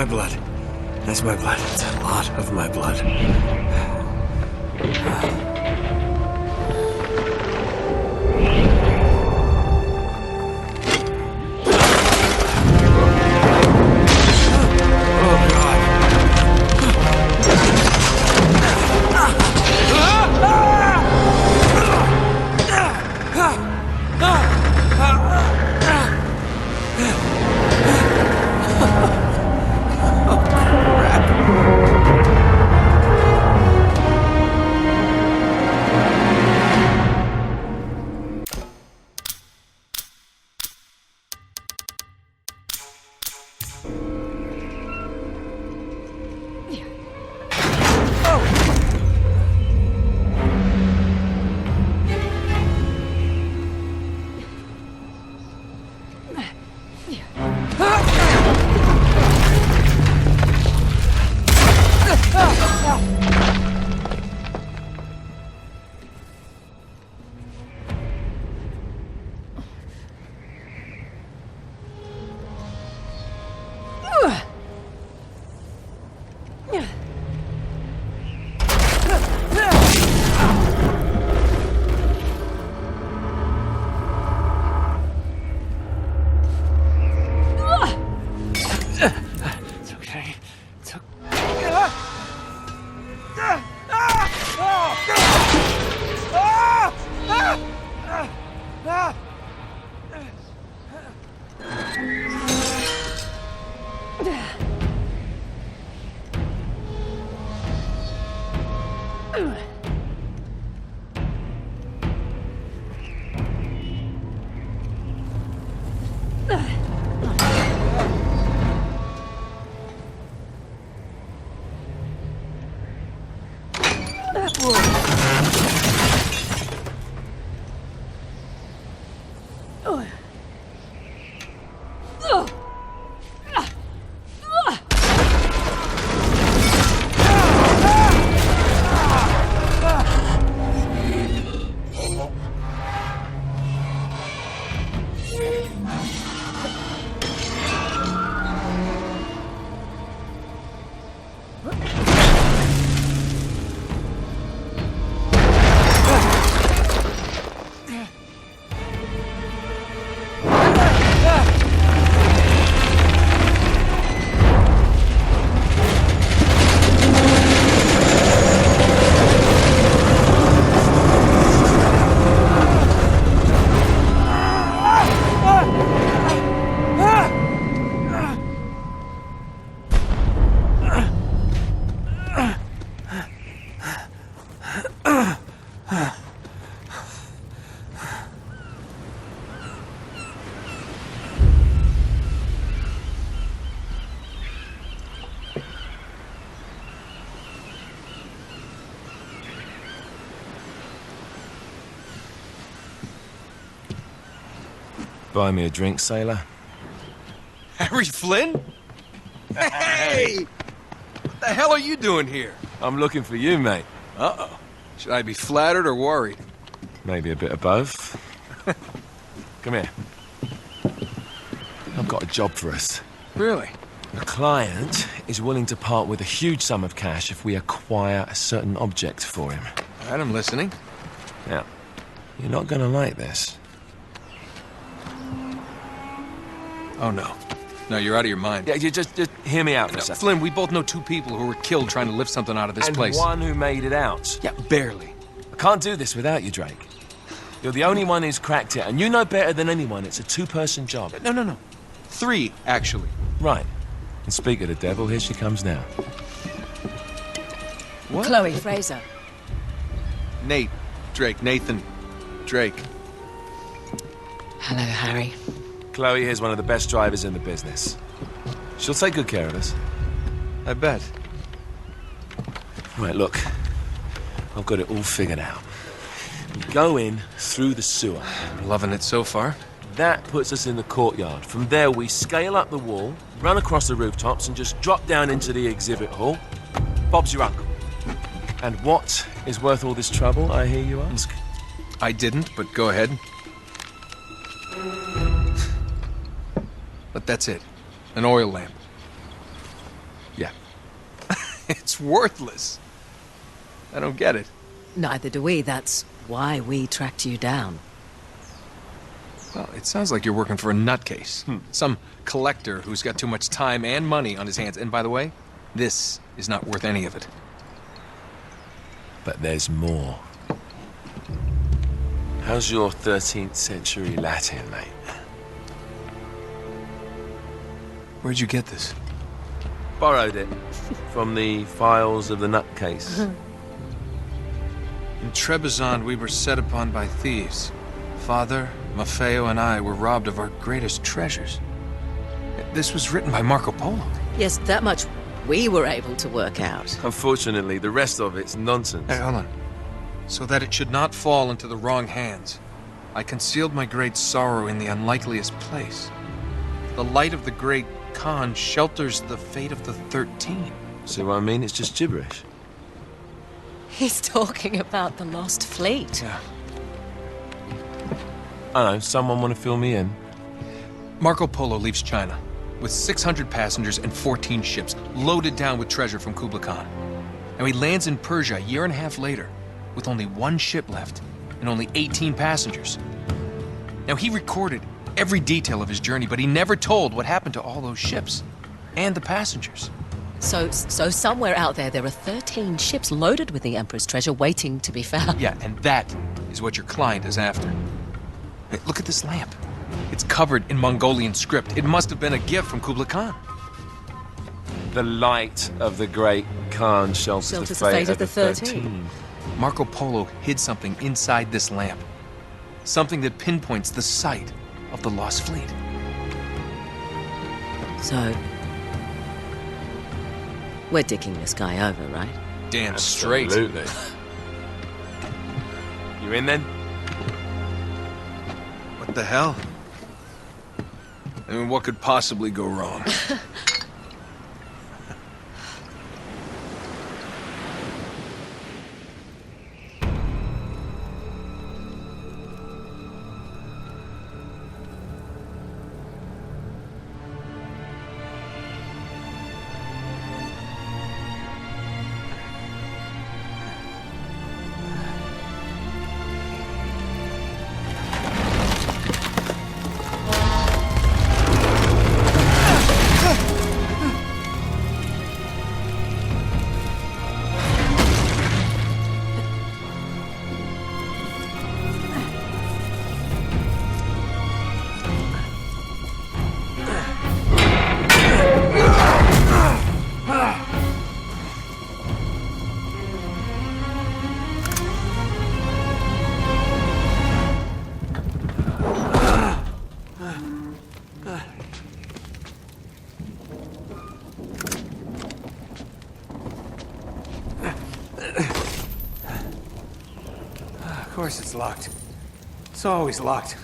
my blood. That's my blood. It's a lot of my blood. Buy me a drink, sailor. Harry Flynn? Hey! What the hell are you doing here? I'm looking for you, mate. Uh-oh. Should I be flattered or worried? Maybe a bit of both. Come here. I've got a job for us. Really? The client is willing to part with a huge sum of cash if we acquire a certain object for him. All right, I'm listening. Now, you're not gonna like this. Oh, no. No, you're out of your mind. Yeah, you just hear me out for a second. Flynn, we both know two people who were killed trying to lift something out of this place. And one who made it out. Yeah, barely. I can't do this without you, Drake. You're the only one who's cracked it, and you know better than anyone it's a two-person job. No. 3, actually. Right. And speak of the devil, here she comes now. What? Chloe Fraser. Nate. Drake. Nathan. Drake. Hello, Harry. Chloe here's one of the best drivers in the business. She'll take good care of us. I bet. Right, look. I've got it all figured out. We go in through the sewer. I'm loving it so far. That puts us in the courtyard. From there, we scale up the wall, run across the rooftops, and just drop down into the exhibit hall. Bob's your uncle. And what is worth all this trouble, I hear you ask? I didn't, but go ahead. But that's it. An oil lamp. It's worthless. I don't get it. Neither do we. That's why we tracked you down. Well, it sounds like you're working for a nutcase. Some collector who's got too much time and money on his hands. And by the way, this is not worth any of it. But there's more. How's your 13th century Latin, mate? Where'd you get this? Borrowed it from the files of the nutcase. In Trebizond, we were set upon by thieves. Father, Maffeo, and I were robbed of our greatest treasures. This was written by Marco Polo. Yes, that much we were able to work out. Unfortunately, the rest of it's nonsense. Hey, hold on. So that it should not fall into the wrong hands, I concealed my great sorrow in the unlikeliest place. The light of the great Khan shelters the fate of the 13. See what I mean? It's just gibberish. He's talking about the lost fleet. Yeah. I don't know, someone want to fill me in? Marco Polo leaves China with 600 passengers and 14 ships loaded down with treasure from Kublai Khan. And he lands in Persia a year and a half later with only one ship left and only 18 passengers. Now, he recorded every detail of his journey, but he never told what happened to all those ships and the passengers. So somewhere out there are 13 ships loaded with the Emperor's treasure waiting to be found. Yeah, and that is what your client is after. Hey, look at this lamp. It's covered in Mongolian script. It must have been a gift from Kublai Khan. The light of the great Khan shelters the fate of the 13. Marco Polo hid something inside this lamp. Something that pinpoints the site of the lost fleet. So, we're dicking this guy over, right? Damn straight. Absolutely. You in then? What the hell? I mean, what could possibly go wrong? Of course it's locked. It's always locked.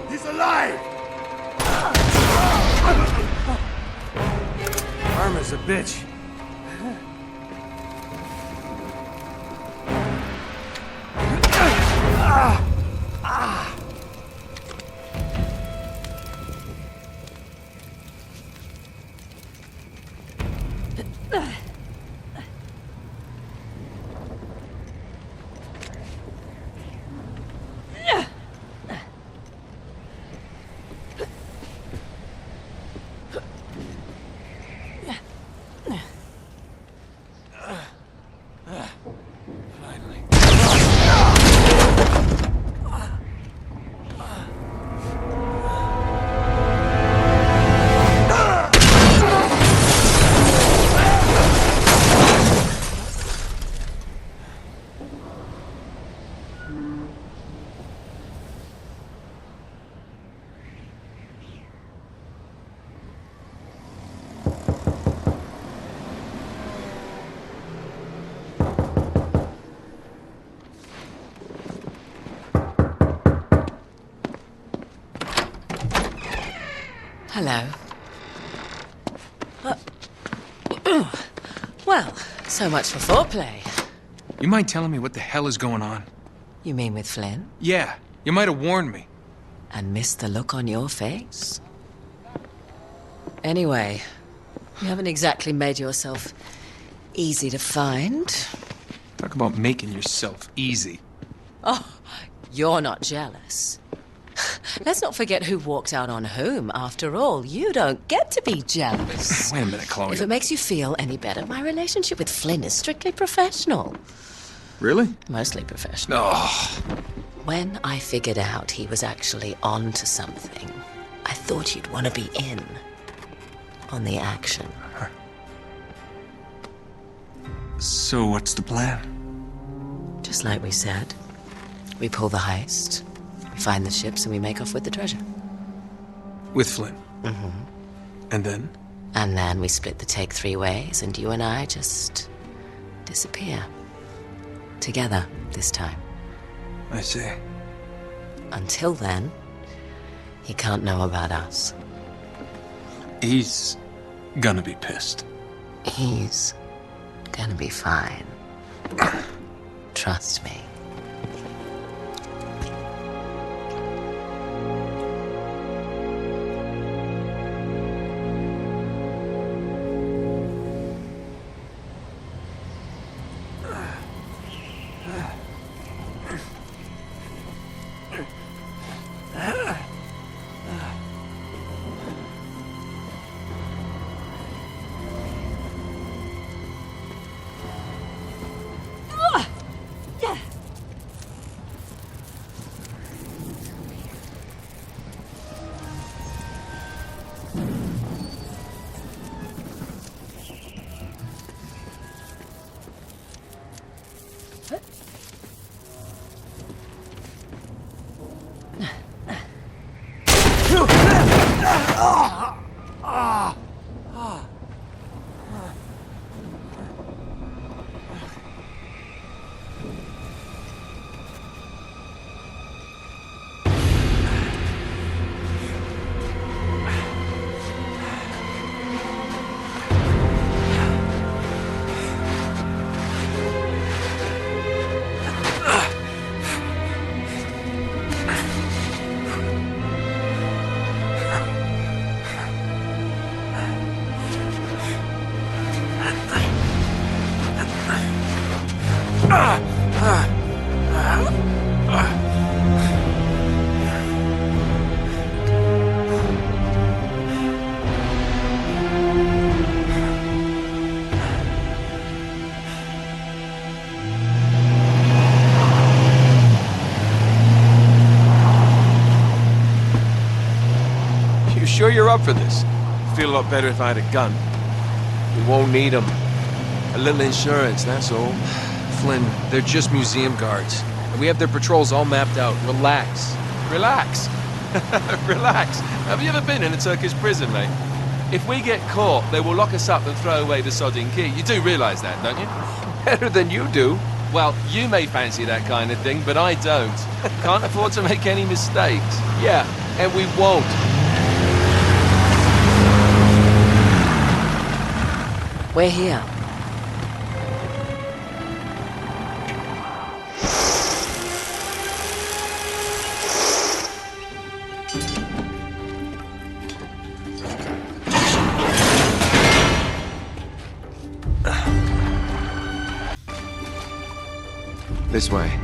He's alive! Arma's a bitch. Hello. Well, So much for foreplay. You mind telling me what the hell is going on? You mean with Flynn? Yeah, you might have warned me. And missed the look on your face? Anyway, you haven't exactly made yourself easy to find. Talk about making yourself easy. Oh, you're not jealous. Let's not forget who walked out on whom. After all, you don't get to be jealous. Wait a minute, Chloe. If it makes you feel any better, my relationship with Flynn is strictly professional. Really? Mostly professional. Oh, When I figured out he was actually on to something, I thought you'd want to be in on the action. so what's the plan? Just like we said. We pull the heist, we find the ships, and we make off with the treasure. With Flynn? Mm-hmm. And then? And then we split the take 3 ways, and you and I just disappear. Together, this time. I see. Until then, he can't know about us. He's gonna be pissed. He's gonna be fine. Trust me. Sure you're up for this? Feel a lot better if I had a gun. We won't need them. A little insurance, that's all. Flynn, they're just museum guards. And we have their patrols all mapped out. Relax. Relax. Relax. Have you ever been in a Turkish prison, mate? If we get caught, they will lock us up and throw away the sodding key. You do realise that, don't you? Better than you do. Well, you may fancy that kind of thing, but I don't. Can't afford to make any mistakes. Yeah, and we won't. We're here. This way.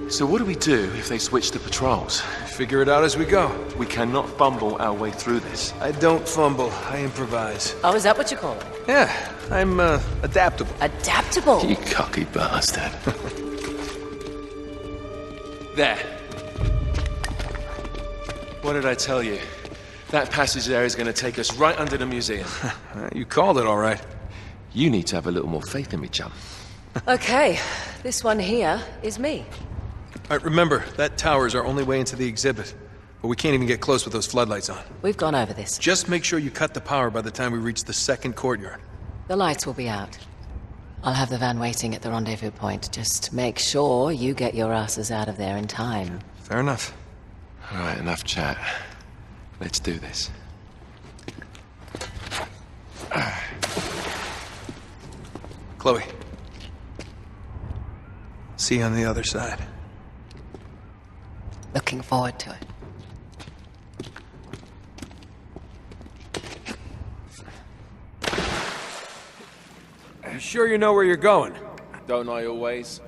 So what do we do if they switch the patrols? Figure it out as we go. We cannot fumble our way through this. I don't fumble, I improvise. Oh, is that what you call it? Yeah, I'm adaptable. Adaptable. You cocky bastard. There. What did I tell you? That passage there is going to take us right under the museum. You called it all right. You need to have a little more faith in me, chum. Okay, this one here is me. All right, remember, that tower is our only way into the exhibit. But we can't even get close with those floodlights on. We've gone over this. Just make sure you cut the power by the time we reach the second courtyard. The lights will be out. I'll have the van waiting at the rendezvous point. Just make sure you get your asses out of there in time. Fair enough. All right, enough chat. Let's do this. Chloe. See you on the other side. Looking forward to it. You sure you know where you're going? Don't I always?